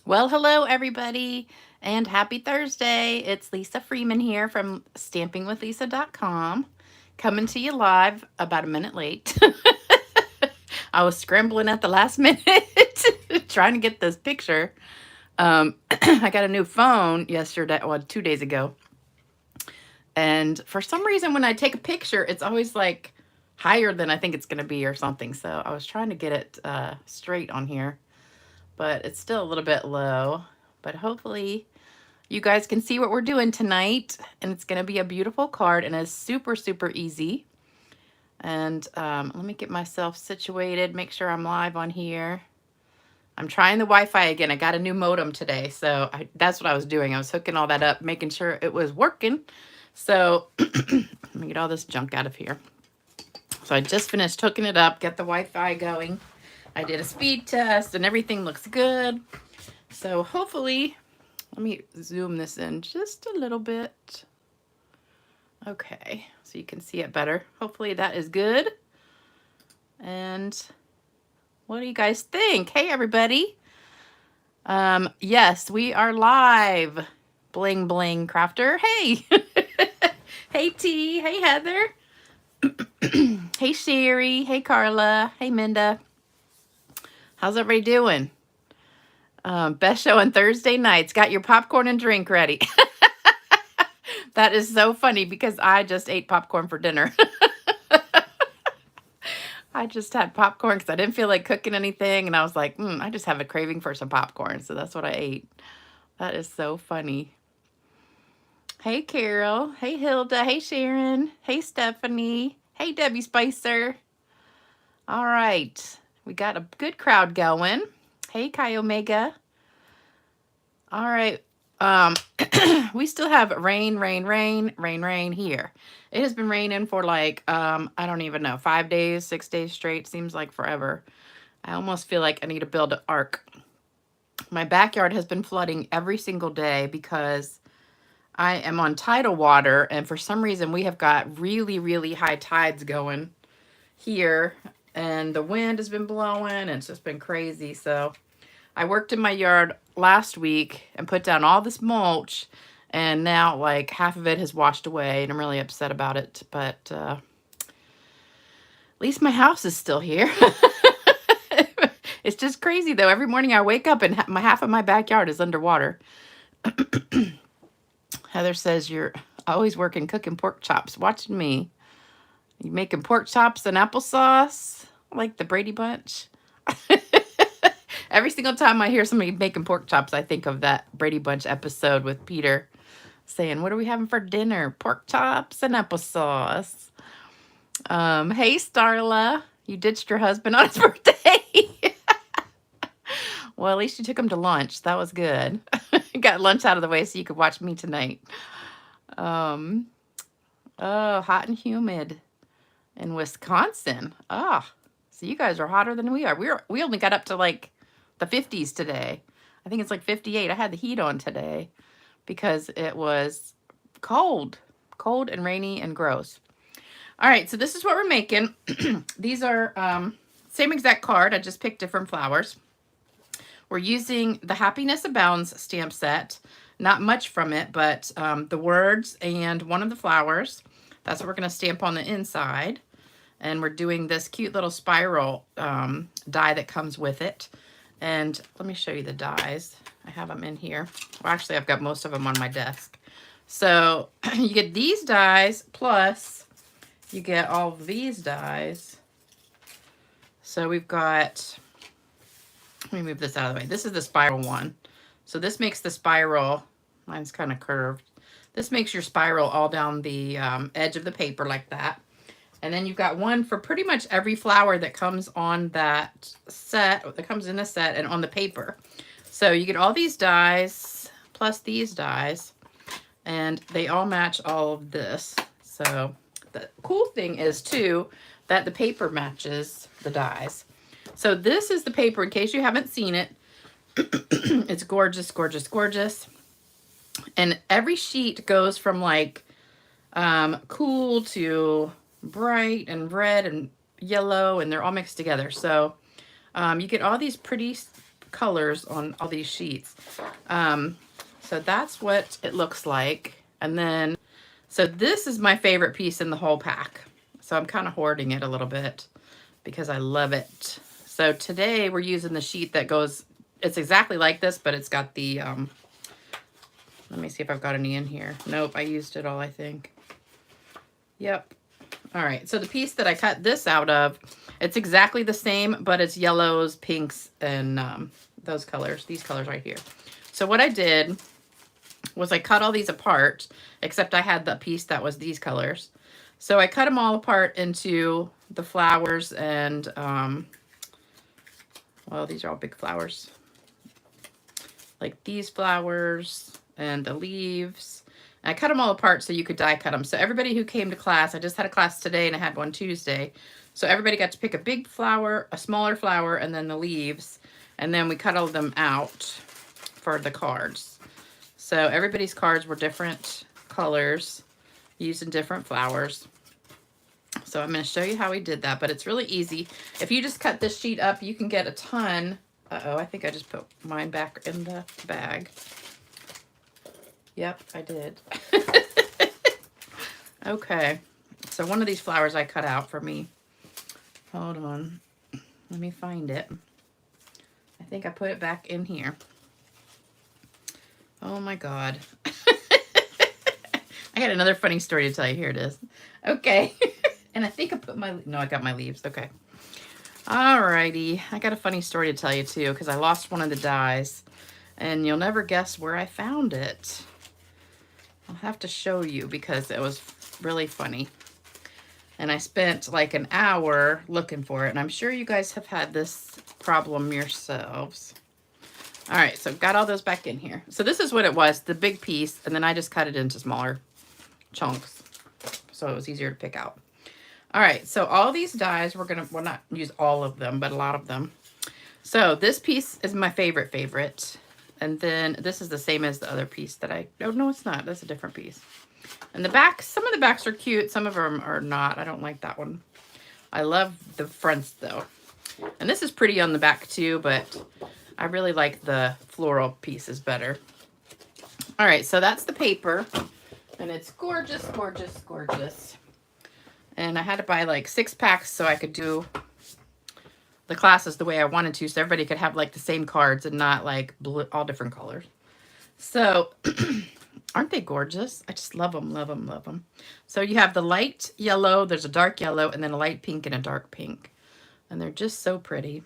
Well, hello everybody, and happy Thursday. It's Lisa Freeman here from stampingwithlisa.com, coming to you live about a minute late. I was scrambling at the last minute trying to get this picture. I got a new phone yesterday, well, 2 days ago. And for some reason, when I take a picture, it's always like higher than I think it's going to be or something. So I was trying to get it straight on here, but it's still a little bit low. But hopefully you guys can see what we're doing tonight. And it's going to be a beautiful card and it's super, super easy. And let me get myself situated, make sure I'm live on here. I'm trying the Wi-Fi again. I got a new modem today, so that's what I was doing. I was hooking all that up, making sure it was working. So let me get all this junk out of here. So I just finished hooking it up, get the Wi-Fi going. I did a speed test and everything looks good. So hopefully, let me zoom this in just a little bit. Okay, so you can see it better. Hopefully that is good. And what do you guys think? Hey, everybody. Yes, we are live. Bling, bling, crafter. Hey. Hey, T. Hey, Heather. Hey, Sherry. Hey, Carla. Hey, Minda. How's everybody doing? Best show on Thursday nights. Got your popcorn and drink ready. That is so funny because I just ate popcorn for dinner. I just had popcorn because I didn't feel like cooking anything. And I was like, I just have a craving for some popcorn. So that's what I ate. That is so funny. Hey, Carol. Hey, Hilda. Hey, Sharon. Hey, Stephanie. Hey, Debbie Spicer. All right. We got a good crowd going. Hey, Chi Omega. All right. We still have rain here. It has been raining for like, I don't even know, 5 days, 6 days straight. Seems like forever. I almost feel like I need to build an ark. My backyard has been flooding every single day because I am on tidal water. And for some reason, we have got really, really high tides going here. And the wind has been blowing. And it's just been crazy. So I worked in my yard last week and put down all this mulch. And now, like, half of it has washed away, and I'm really upset about it. But at least my house is still here. It's just crazy, though. Every morning I wake up and half of my backyard is underwater. Heather says, you're always working cooking pork chops. Watching me. You making pork chops and applesauce like the Brady Bunch? Every single time I hear somebody making pork chops, I think of that Brady Bunch episode with Peter saying, what are we having for dinner? Pork chops and applesauce. Hey, Starla. You ditched your husband on his birthday. Well, at least you took him to lunch. That was good. Got lunch out of the way so you could watch me tonight. Oh, hot and humid in Wisconsin. Ah, so you guys are hotter than we are. We only got up to like the 50s today. I think it's like 58. I had the heat on today because it was cold and rainy and gross. All right, so this is what we're making. These are same exact card. I just picked different flowers. We're using the Happiness Abounds stamp set. Not much from it, but the words and one of the flowers. That's what we're going to stamp on the inside. And we're doing this cute little spiral die that comes with it. And let me show you the dies. I have them in here. Well, actually, I've got most of them on my desk. So you get these dies, plus you get all of these dies. So we've got, let me move this out of the way. This is the spiral one. So this makes the spiral, mine's kind of curved. This makes your spiral all down the edge of the paper like that. And then you've got one for pretty much every flower that comes on that set, that comes in the set and on the paper. So you get all these dies plus these dies, and they all match all of this. So the cool thing is too that the paper matches the dies. So this is the paper, in case you haven't seen it. It's gorgeous, gorgeous, gorgeous. And every sheet goes from like cool to bright and red and yellow, and they're all mixed together. So you get all these pretty colors on all these sheets. So that's what it looks like. And then, so this is my favorite piece in the whole pack. So I'm kind of hoarding it a little bit because I love it. So today we're using the sheet that goes, it's exactly like this, but it's got the, let me see if I've got any in here. Nope, I used it all, I think. Yep. All right, so the piece that I cut this out of, it's exactly the same, but it's yellows, pinks, and those colors, these colors right here. So what I did was I cut all these apart, except I had the piece that was these colors. So I cut them all apart into the flowers and, well, these are all big flowers. Like these flowers and the leaves. And I cut them all apart so you could die cut them. So everybody who came to class, I just had a class today and I had one Tuesday. So everybody got to pick a big flower, a smaller flower, and then the leaves. And then we cut all of them out for the cards. So everybody's cards were different colors, using different flowers. So I'm going to show you how we did that, but it's really easy. If you just cut this sheet up, you can get a ton. Uh-oh, I think I just put mine back in the bag. Yep, I did. Okay, so one of these flowers I cut out for me. Hold on. Let me find it. I think I put it back in here. Oh my God. I got another funny story to tell you. Here it is. Okay. And I think I put my, no, I got my leaves. Okay. Alrighty. I got a funny story to tell you too, because I lost one of the dies and you'll never guess where I found it. I'll have to show you because it was really funny. And I spent like an hour looking for it. And I'm sure you guys have had this problem yourselves. All right, so got all those back in here. So this is what it was, the big piece. And then I just cut it into smaller chunks. So it was easier to pick out. All right, so all these dies, we're gonna, well, not use all of them, but a lot of them. So this piece is my favorite. And then this is the same as the other piece that I, oh no, it's not. That's a different piece. And the back, some of the backs are cute. Some of them are not. I don't like that one. I love the fronts though. And this is pretty on the back too, but I really like the floral pieces better. All right, so that's the paper. And it's gorgeous, gorgeous, gorgeous. And I had to buy like 6 packs so I could do the classes the way I wanted to, so everybody could have like the same cards and not like all different colors. So aren't they gorgeous? I just love them, love them, love them. So you have the light yellow, there's a dark yellow, and then a light pink and a dark pink. And they're just so pretty.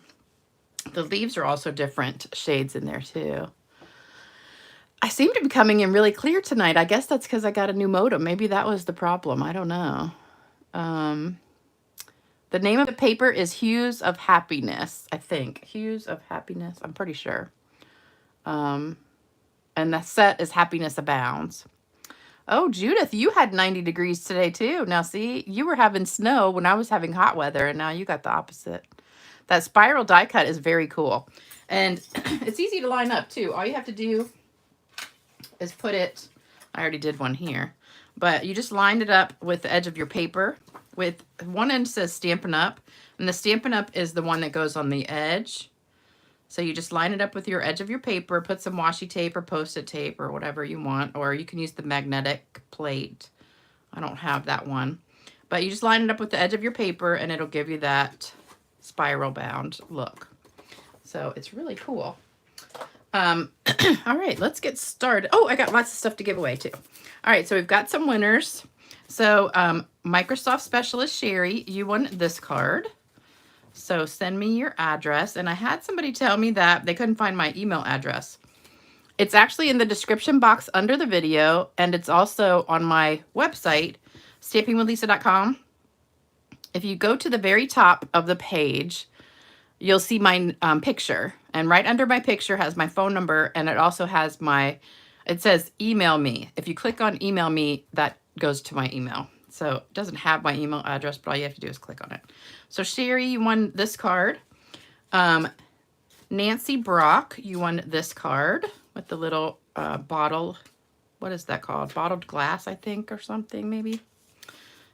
The leaves are also different shades in there too. I seem to be coming in really clear tonight. I guess that's because I got a new modem. Maybe that was the problem. I don't know. The name of the paper is Hues of Happiness, I think. Hues of Happiness, I'm pretty sure. And the set is Happiness Abounds. Oh, Judith, you had 90 degrees today too. Now see, you were having snow when I was having hot weather, and now you got the opposite. That spiral die cut is very cool. And it's easy to line up too. All you have to do is put it, I already did one here, but you just lined it up with the edge of your paper. With one end says Stampin' Up, and the Stampin' Up is the one that goes on the edge. So you just line it up with your edge of your paper, put some washi tape or Post-it tape or whatever you want, or you can use the magnetic plate. I don't have that one. But you just line it up with the edge of your paper and it'll give you that spiral bound look. So it's really cool. All right, let's get started. Oh, I got lots of stuff to give away too. All right, so we've got some winners. So Microsoft Specialist Sherry, you won this card. So send me your address. And I had somebody tell me that they couldn't find my email address. It's actually in the description box under the video. And it's also on my website, stampingwithlisa.com. If you go to the very top of the page, you'll see my picture. And right under my picture has my phone number. And it also has my, it says email me. If you click on email me, that goes to my email. So it doesn't have my email address, but all you have to do is click on it. So Sherry, you won this card. Nancy Brock, you won this card with the little bottle. What is that called? Bottled glass, I think, or something maybe.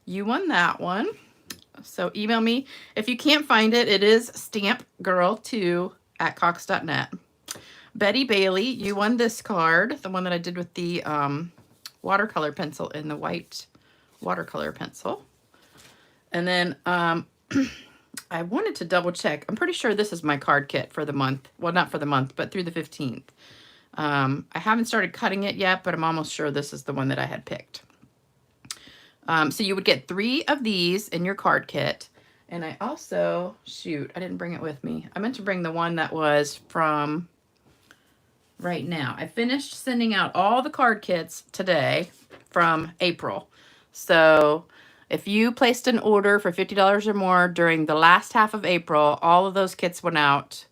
You won that one. So email me. If you can't find it, it is stampgirl2@cox.net. Betty Bailey, you won this card, the one that I did with the watercolor pencil in the white watercolor pencil. And then I wanted to double check. I'm pretty sure this is my card kit for the month. Well, not for the month, but through the 15th. I haven't started cutting it yet, but I'm almost sure this is the one that I had picked. So you would get 3 of these in your card kit. And I also, shoot, I didn't bring it with me. I meant to bring the one that was from right now. I finished sending out all the card kits today from April. So if you placed an order for $50 or more during the last half of April, all of those kits went out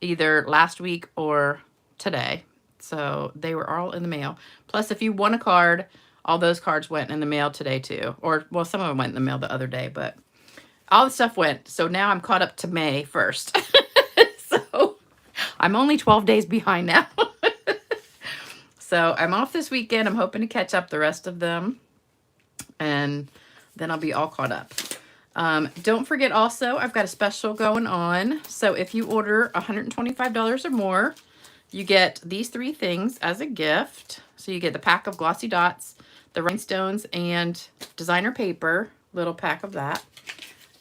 either last week or today. So they were all in the mail. Plus, if you won a card, all those cards went in the mail today too. Or, well, some of them went in the mail the other day, but all the stuff went. So now I'm caught up to May 1st. So I'm only 12 days behind now. So I'm off this weekend. I'm hoping to catch up the rest of them. And then I'll be all caught up. Don't forget also, I've got a special going on. So if you order $125 or more, you get these 3 things as a gift. So you get the pack of glossy dots, the rhinestones, and designer paper, little pack of that.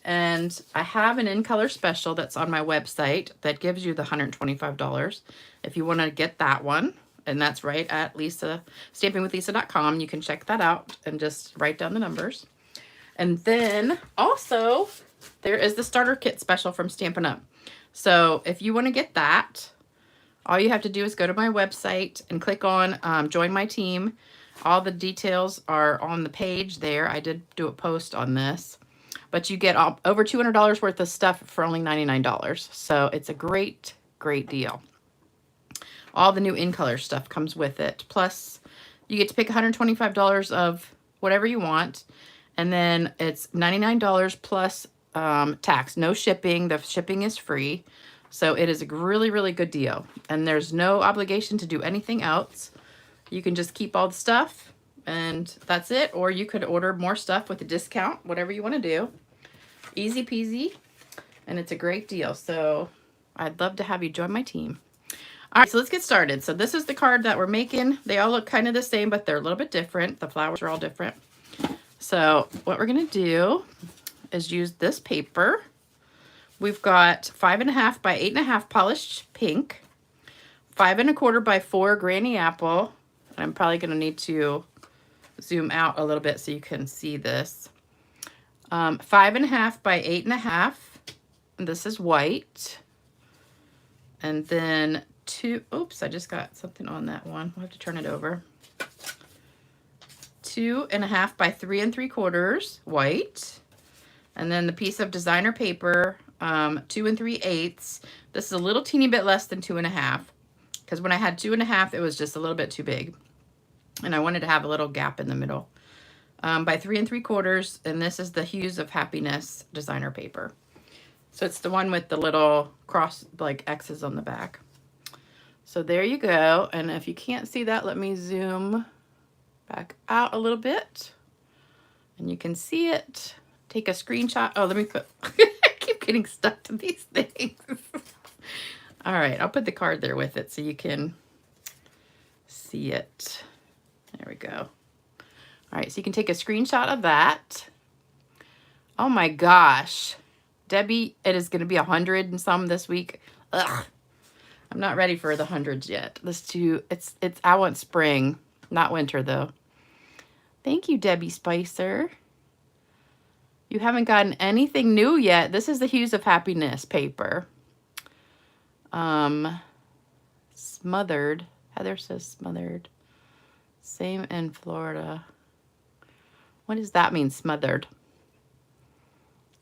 And I have an in color special that's on my website that gives you the $125 if you want to get that one. And that's right at stampingwithlisa.com. You can check that out and just write down the numbers. And then also there is the starter kit special from Stampin Up. So if you want to get that, all you have to do is go to my website and click on join my team. All the details are on the page there. I did do a post on this. But you get over $200 worth of stuff for only $99. So it's a great, great deal. All the new in color stuff comes with it. Plus, you get to pick $125 of whatever you want. And then it's $99 plus tax. No shipping. The shipping is free. So it is a really, really good deal. And there's no obligation to do anything else. You can just keep all the stuff and that's it. Or you could order more stuff with a discount, whatever you want to do. Easy peasy. And it's a great deal. So I'd love to have you join my team. All right, so let's get started. So this is the card that we're making. They all look kind of the same, but they're a little bit different. The flowers are all different. So what we're going to do is use this paper. We've got 5.5 by 8.5 polished pink, 5 1/4 by 4 granny apple. I'm probably going to need to zoom out a little bit so you can see this. 5.5 by 8.5. This is white. And then oops, I just got something on that one. We'll have to turn it over. 2.5 by 3 3/4 white. And then the piece of designer paper, 2 3/8. This is a little teeny bit less than 2.5. Because when I had 2.5, it was just a little bit too big. And I wanted to have a little gap in the middle. By 3 3/4. And this is the Hues of Happiness designer paper. So it's the one with the little cross, like X's on the back. So there you go. And if you can't see that, let me zoom back out a little bit. And you can see it. Take a screenshot. Oh, let me put, I keep getting stuck to these things. All right, I'll put the card there with it so you can see it. There we go. All right, so you can take a screenshot of that. Oh my gosh. Debbie, it is going to be 100 and some this week. Ugh. I'm not ready for the hundreds yet. I want spring, not winter though. Thank you, Debbie Spicer. You haven't gotten anything new yet. This is the Hues of Happiness paper. Smothered. Heather says smothered. Same in Florida. What does that mean, smothered?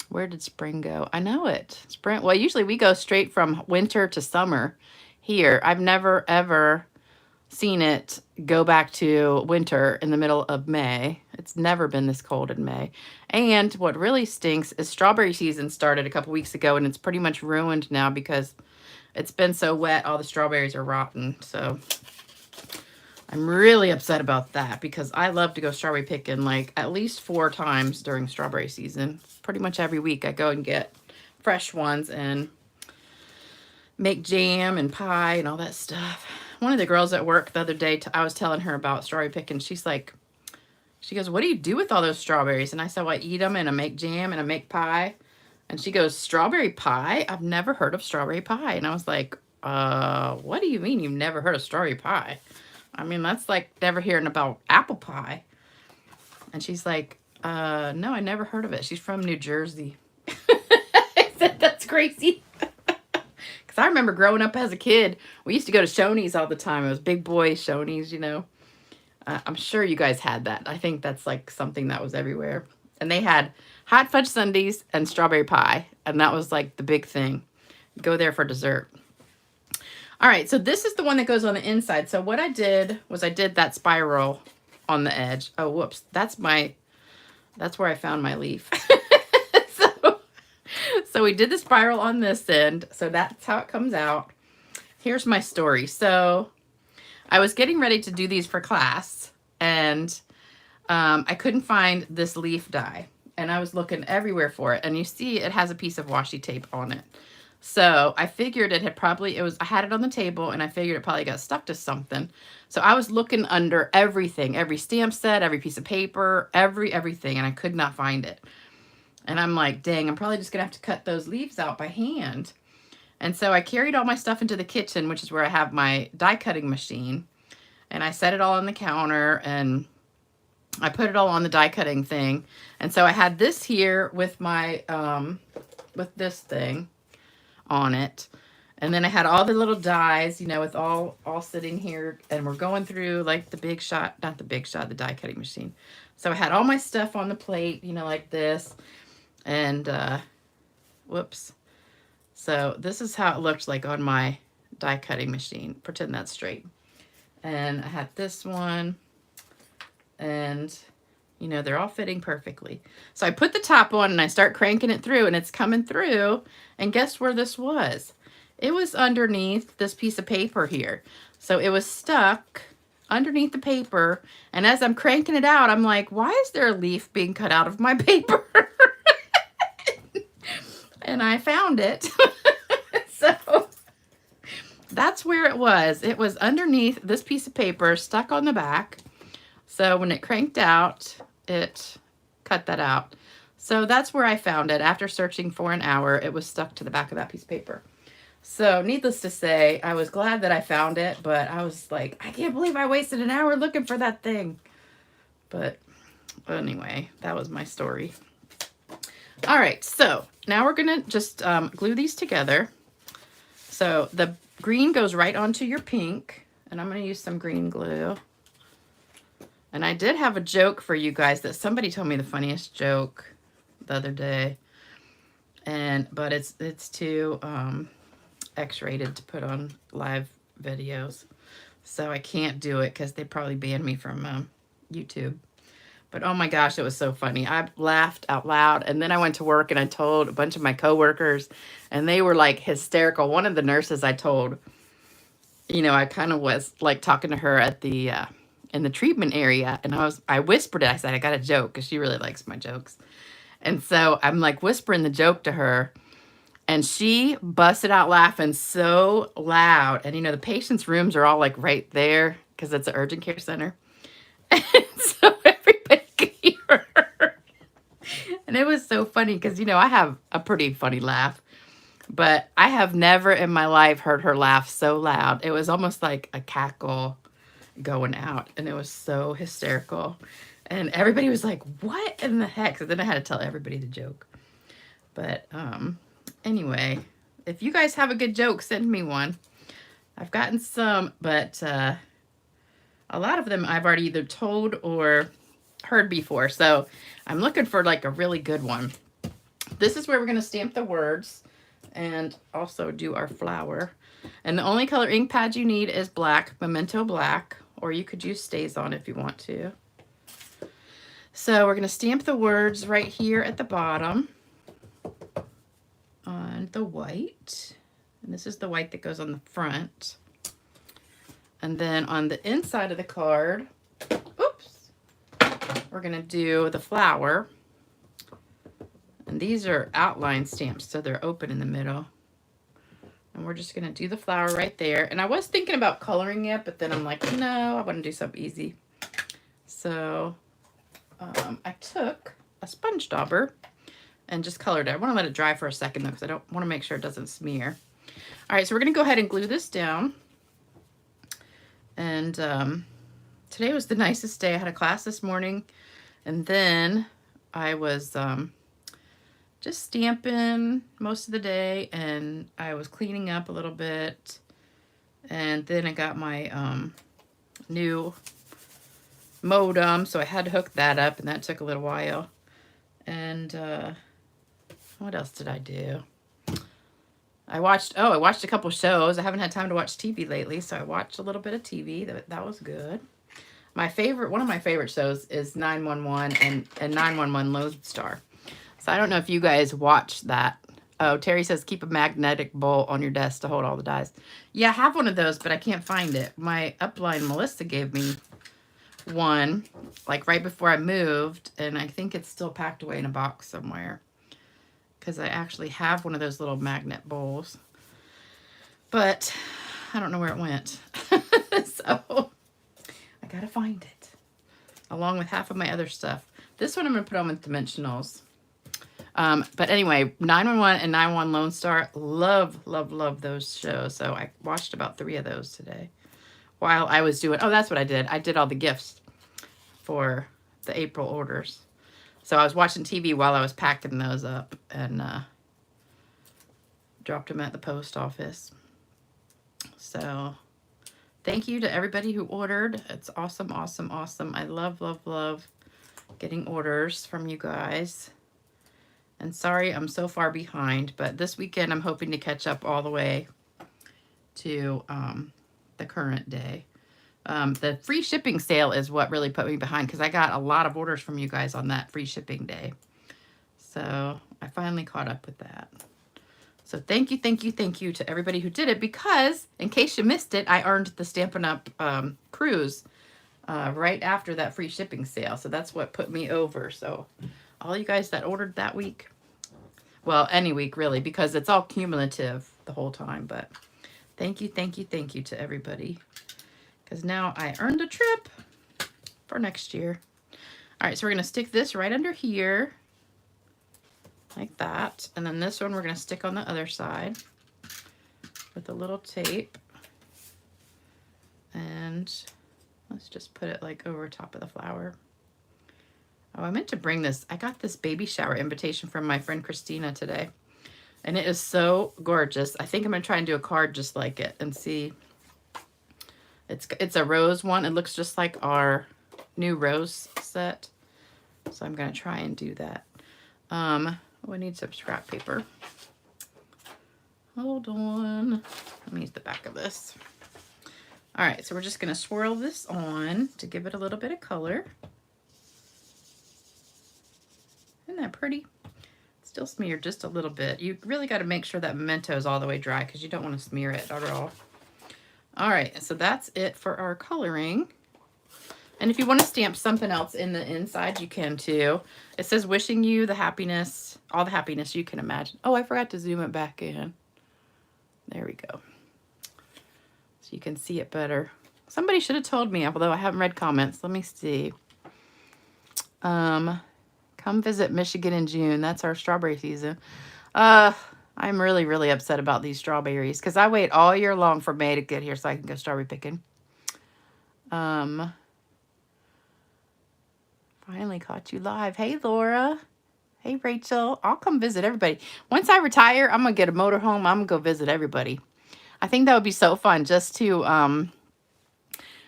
Where did spring go? I know it. Spring. Well, usually we go straight from winter to summer here. I've never, ever seen it go back to winter in the middle of May. It's never been this cold in May. And what really stinks is strawberry season started a couple weeks ago, and it's pretty much ruined now because it's been so wet. All the strawberries are rotten. So I'm really upset about that because I love to go strawberry picking like at least 4 times during strawberry season. Pretty much every week I go and get fresh ones, and make jam and pie and all that stuff. One of the girls at work the other day, I was telling her about strawberry picking. She's like, she goes, what do you do with all those strawberries? And I said, well, I eat them and I make jam and I make pie. And she goes, strawberry pie? I've never heard of strawberry pie. And I was like, what do you mean you've never heard of strawberry pie? I mean, that's like never hearing about apple pie. And she's like, no, I never heard of it. She's from New Jersey. I said, that's crazy. Because I remember growing up as a kid, we used to go to Shoney's all the time. It was big boy Shoney's, you know. I'm sure you guys had that. I think that's like something that was everywhere. And they had hot fudge sundaes and strawberry pie. And that was like the big thing. Go there for dessert. All right, so this is the one that goes on the inside. So what I did was I did that spiral on the edge. Oh, whoops. That's where I found my leaf. So we did the spiral on this end. So that's how it comes out. Here's my story. So I was getting ready to do these for class, and I couldn't find this leaf die, and I was looking everywhere for it. And you see it has a piece of washi tape on it. So I figured it had probably, I had it on the table, and I figured it probably got stuck to something. So I was looking under everything, every stamp set, every piece of paper, everything, and I could not find it. And I'm like, dang, I'm probably just gonna have to cut those leaves out by hand. And so I carried all my stuff into the kitchen, which is where I have my die cutting machine. And I set it all on the counter, and I put it all on the die cutting thing. And so I had this here with my, with this thing on it. And then I had all the little dies, you know, with all sitting here. And we're going through like the big shot, not the big shot, the die cutting machine. So I had all my stuff on the plate, you know, like this. And, whoops. So this is how it looked like on my die cutting machine. Pretend that's straight. And I had this one, and you know, they're all fitting perfectly. So I put the top on and I start cranking it through, and it's coming through. And guess where this was? It was underneath this piece of paper here. So it was stuck underneath the paper. And as I'm cranking it out, I'm like, why is there a leaf being cut out of my paper? And I found it. So that's where it was. It was underneath this piece of paper stuck on the back. So when it cranked out, it cut that out. So that's where I found it. After searching for an hour, it was stuck to the back of that piece of paper. So needless to say, I was glad that I found it, but I was like, I can't believe I wasted an hour looking for that thing. But anyway, that was my story. All right, so now we're gonna just glue these together. So the green goes right onto your pink, and I'm gonna use some green glue. And I did have a joke for you guys that somebody told me the funniest joke the other day. But it's too X-rated to put on live videos. So I can't do it because they'd probably ban me from YouTube. But oh my gosh, it was so funny. I laughed out loud. And then I went to work and I told a bunch of my coworkers, and they were like hysterical. One of the nurses I told, you know, I kind of was like talking to her at the in the treatment area, and I whispered it. I said, I got a joke, because she really likes my jokes. And so I'm like whispering the joke to her, and she busted out laughing so loud. And you know, the patients' rooms are all like right there because it's an urgent care center. And so everybody could hear her. And it was so funny because, you know, I have a pretty funny laugh, but I have never in my life heard her laugh so loud. It was almost like a cackle going out, and it was so hysterical. And everybody was like, what in the heck? So then I had to tell everybody the joke. But anyway, if you guys have a good joke, send me one. I've gotten some, but a lot of them I've already either told or heard before. So I'm looking for like a really good one. This is where we're going to stamp the words and also do our flower. And the only color ink pad you need is black, Memento black, or you could use StazOn if you want to. So we're going to stamp the words right here at the bottom on the white. And this is the white that goes on the front. And then on the inside of the card, oops, we're going to do the flower. And these are outline stamps, so they're open in the middle. And we're just going to do the flower right there. And I was thinking about coloring it, but then I'm like, no, I want to do something easy. So I took a sponge dauber and just colored it. I want to let it dry for a second though, because I don't want to make sure it doesn't smear. All right, so we're going to go ahead and glue this down. And today was the nicest day. I had a class this morning, and then I was just stamping most of the day, and I was cleaning up a little bit, and then I got my new modem, so I had to hook that up, and that took a little while. And what else did I do? I watched a couple shows. I haven't had time to watch TV lately, so I watched a little bit of TV. That was good. One of my favorite shows is 911 and 911 Lone Star. So I don't know if you guys watch that. Oh, Terry says keep a magnetic bowl on your desk to hold all the dies. Yeah, I have one of those, but I can't find it. My upline Melissa gave me one like right before I moved, and I think it's still packed away in a box somewhere, because I actually have one of those little magnet bowls, but I don't know where it went. So I gotta find it, along with half of my other stuff. This one I'm gonna put on with dimensionals. But anyway, 911 and 911 Lone Star, love those shows. So I watched about 3 of those today while I was doing, oh, that's what I did. I did all the gifts for the April orders. So I was watching TV while I was packing those up, and dropped them at the post office. So thank you to everybody who ordered. It's awesome, awesome, awesome. I love getting orders from you guys. And sorry I'm so far behind, but this weekend I'm hoping to catch up all the way to the current day. The free shipping sale is what really put me behind, because I got a lot of orders from you guys on that free shipping day. So I finally caught up with that. So thank you to everybody who did it, because in case you missed it, I earned the Stampin' Up cruise right after that free shipping sale. So that's what put me over. So all you guys that ordered that week, well, any week really, because it's all cumulative the whole time, but thank you to everybody, because now I earned a trip for next year. All right, so we're going to stick this right under here like that, and then this one we're going to stick on the other side with a little tape, and let's just put it like over top of the flower. Oh, I meant to bring this. I got this baby shower invitation from my friend Christina today, and it is so gorgeous. I think I'm going to try and do a card just like it and see. It's a rose one. It looks just like our new rose set. So I'm going to try and do that. We need some scrap paper. Hold on. Let me use the back of this. All right, so we're just going to swirl this on to give it a little bit of color. Isn't that pretty? Still smeared just a little bit. You really got to make sure that memento is all the way dry, because you don't want to smear it at all. All right, so that's it for our coloring. And if you want to stamp something else in the inside, you can too. It says wishing you the happiness, all the happiness you can imagine. Oh, I forgot to zoom it back in. There we go. So you can see it better. Somebody should have told me, although I haven't read comments. Let me see. Come visit Michigan in June. That's our strawberry season. I'm really upset about these strawberries, because I wait all year long for May to get here so I can go strawberry picking. Finally caught you live. Hey, Laura. Hey, Rachel. I'll come visit everybody. Once I retire, I'm going to get a motorhome. I'm going to go visit everybody. I think that would be so fun, just to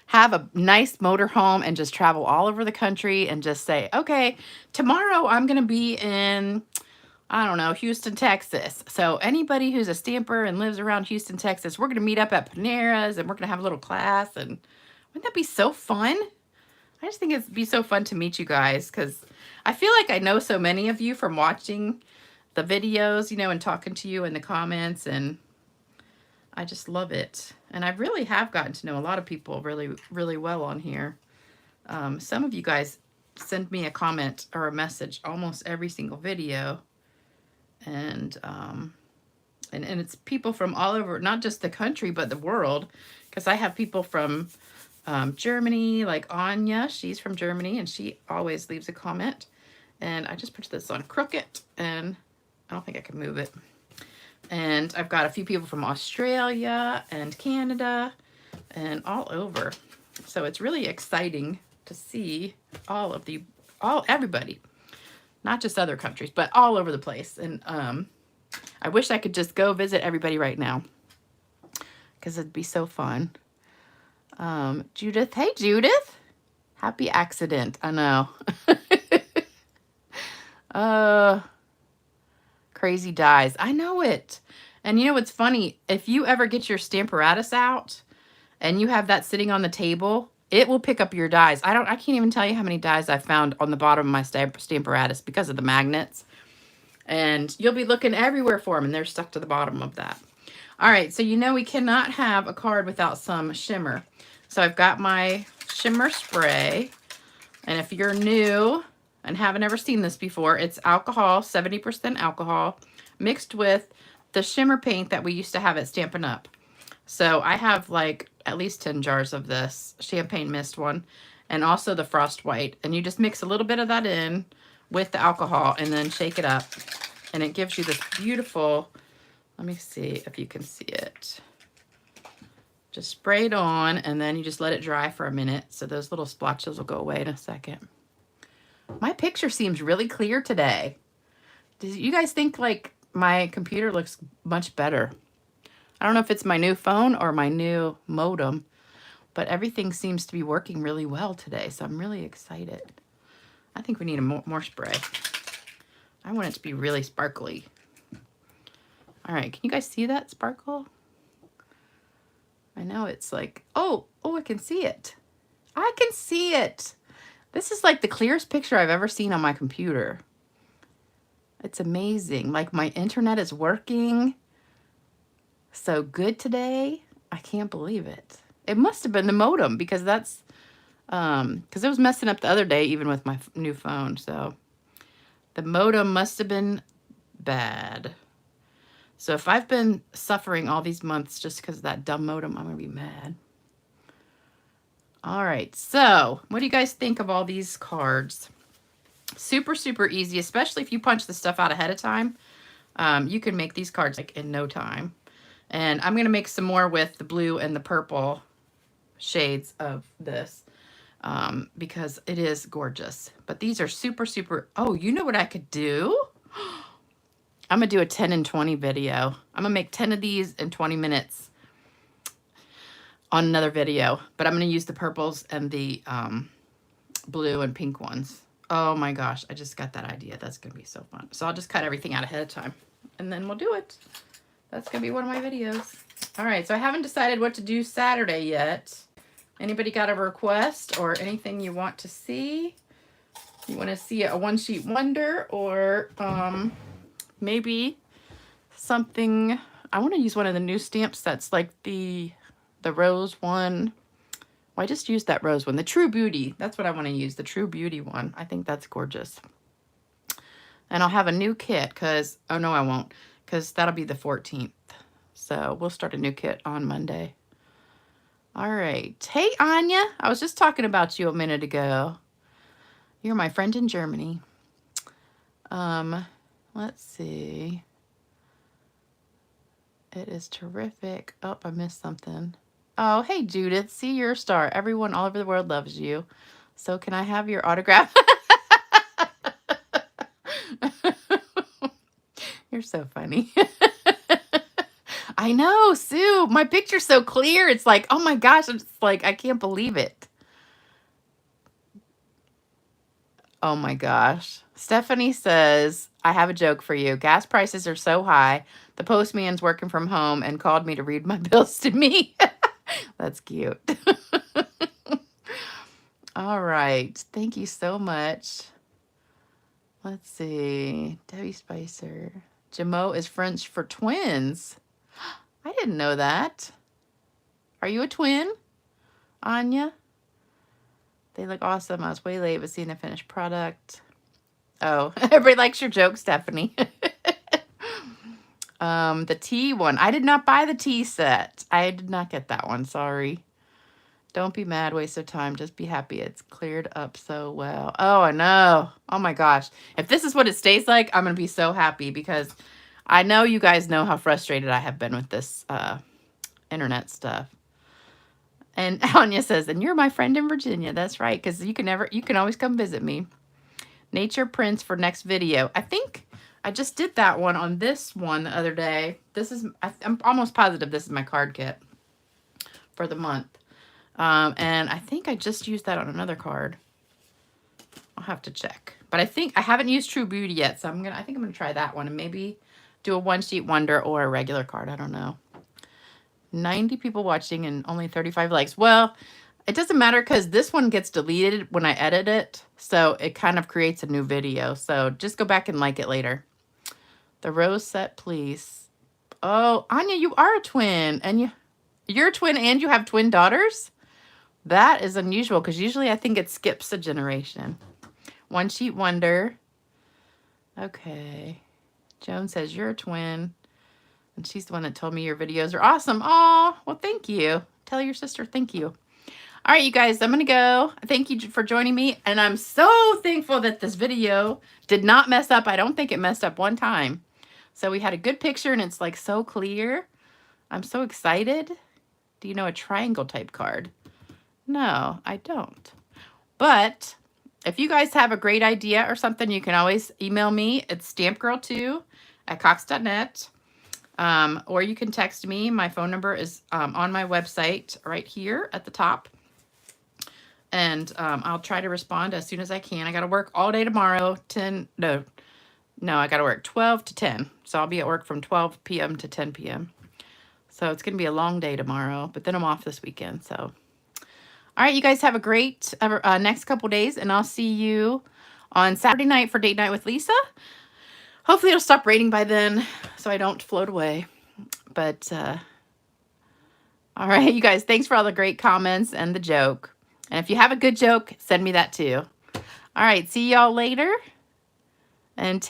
have a nice motorhome and just travel all over the country and just say, okay, tomorrow I'm going to be in, I don't know, Houston, Texas. So anybody who's a stamper and lives around Houston, Texas, we're going to meet up at Panera's, and we're going to have a little class. And wouldn't that be so fun? I just think it'd be so fun to meet you guys, because I feel like I know so many of you from watching the videos, you know, and talking to you in the comments, and I just love it. And I really have gotten to know a lot of people really well on here. Some of you guys send me a comment or a message almost every single video. And And it's people from all over, not just the country, but the world. Because I have people from Germany, like Anya. She's from Germany, and she always leaves a comment. And I just put this on crooked, and I don't think I can move it. And I've got a few people from Australia and Canada and all over. So it's really exciting to see everybody, not just other countries, but all over the place. And I wish I could just go visit everybody right now because it'd be so fun. Judith, hey Judith, happy accident. I know. Crazy dies. I know it. And you know what's funny? If you ever get your Stamparatus out and you have that sitting on the table, it will pick up your dies. I can't even tell you how many dies I found on the bottom of my Stamparatus because of the magnets. And you'll be looking everywhere for them, and they're stuck to the bottom of that. All right, so you know we cannot have a card without some shimmer. So I've got my shimmer spray. And if you're new and haven't ever seen this before, it's alcohol, 70% alcohol, mixed with the shimmer paint that we used to have at Stampin' Up. So I have like at least 10 jars of this champagne mist one, and also the frost white. And you just mix a little bit of that in with the alcohol and then shake it up. And it gives you this beautiful, let me see if you can see it. Just spray it on, and then you just let it dry for a minute. So those little splotches will go away in a second. My picture seems really clear today. Do you guys think like my computer looks much better? I don't know if it's my new phone or my new modem, but everything seems to be working really well today. So I'm really excited. I think we need more spray. I want it to be really sparkly. All right, can you guys see that sparkle? I know it's like, oh, I can see it. I can see it. This is like the clearest picture I've ever seen on my computer. It's amazing. Like my internet is working so good today. I can't believe it. It must have been the modem because that's, because it was messing up the other day even with my new phone. So the modem must have been bad. So if I've been suffering all these months just because of that dumb modem, I'm going to be mad. All right, so what do you guys think of all these cards? Super, super easy, especially if you punch the stuff out ahead of time. You can make these cards like in no time. And I'm going to make some more with the blue and the purple shades of this because it is gorgeous. But these are super, super... Oh, you know what I could do? I'm going to do a 10 and 20 video. I'm going to make 10 of these in 20 minutes on another video. But I'm going to use the purples and the blue and pink ones. Oh my gosh, I just got that idea. That's going to be so fun. So I'll just cut everything out ahead of time. And then we'll do it. That's going to be one of my videos. All right, so I haven't decided what to do Saturday yet. Anybody got a request or anything you want to see? You want to see a one-sheet wonder or... maybe something, I want to use one of the new stamp sets like the rose one. Well, I just used that rose one. The True Beauty. That's what I want to use. The True Beauty one. I think that's gorgeous. And I'll have a new kit because, oh no, I won't. Because that'll be the 14th. So we'll start a new kit on Monday. All right. Hey, Anya. I was just talking about you a minute ago. You're my friend in Germany. Let's see. It is terrific. Oh, I missed something. Oh, hey, Judith. See, you're a star. Everyone all over the world loves you. So can I have your autograph? You're so funny. I know, Sue. My picture's so clear. It's like, oh my gosh. I'm just like, I can't believe it. Oh my gosh. Stephanie says, I have a joke for you. Gas prices are so high. The postman's working from home and called me to read my bills to me. That's cute. All right. Thank you so much. Let's see. Debbie Spicer. Jamo is French for twins. I didn't know that. Are you a twin, Anya? They look awesome. I was way late, but seeing a finished product. Oh, everybody likes your joke, Stephanie. The tea one. I did not buy the tea set. I did not get that one. Sorry. Don't be mad, waste of time. Just be happy. It's cleared up so well. Oh, I know. Oh my gosh. If this is what it stays like, I'm going to be so happy because I know you guys know how frustrated I have been with this internet stuff. And Anya says, and you're my friend in Virginia. That's right. Because you can always come visit me. Nature prints for next video. I think I just did that one on this one the other day. This is, I'm almost positive this is my card kit for the month. And I think I just used that on another card. I'll have to check. But I think I haven't used True Beauty yet, so I think I'm gonna try that one and maybe do a one sheet wonder or a regular card. I don't know. 90 people watching and only 35 likes. Well, it doesn't matter because this one gets deleted when I edit it, so it kind of creates a new video. So just go back and like it later. The rose set, please. Oh, Anya, you are a twin, and you're a twin and you have twin daughters? That is unusual because usually I think it skips a generation. One sheet wonder. Okay. Joan says you're a twin. And she's the one that told me your videos are awesome. Oh, well, thank you. Tell your sister thank you. All right, you guys, I'm going to go. Thank you for joining me. And I'm so thankful that this video did not mess up. I don't think it messed up one time. So we had a good picture and it's like so clear. I'm so excited. Do you know a triangle type card? No, I don't. But if you guys have a great idea or something, you can always email me. It's stampgirl2@cox.net. Or you can text me. My phone number is on my website right here at the top. And I'll try to respond as soon as I can. I got to work all day tomorrow. No, I got to work 12 to 10. So I'll be at work from 12 p.m. to 10 p.m. So it's going to be a long day tomorrow. But then I'm off this weekend. So, all right, you guys have a great next couple days. And I'll see you on Saturday night for date night with Lisa. Hopefully it'll stop raining by then so I don't float away. But, all right, you guys, thanks for all the great comments and the joke. And if you have a good joke, send me that too. All right, see y'all later. And take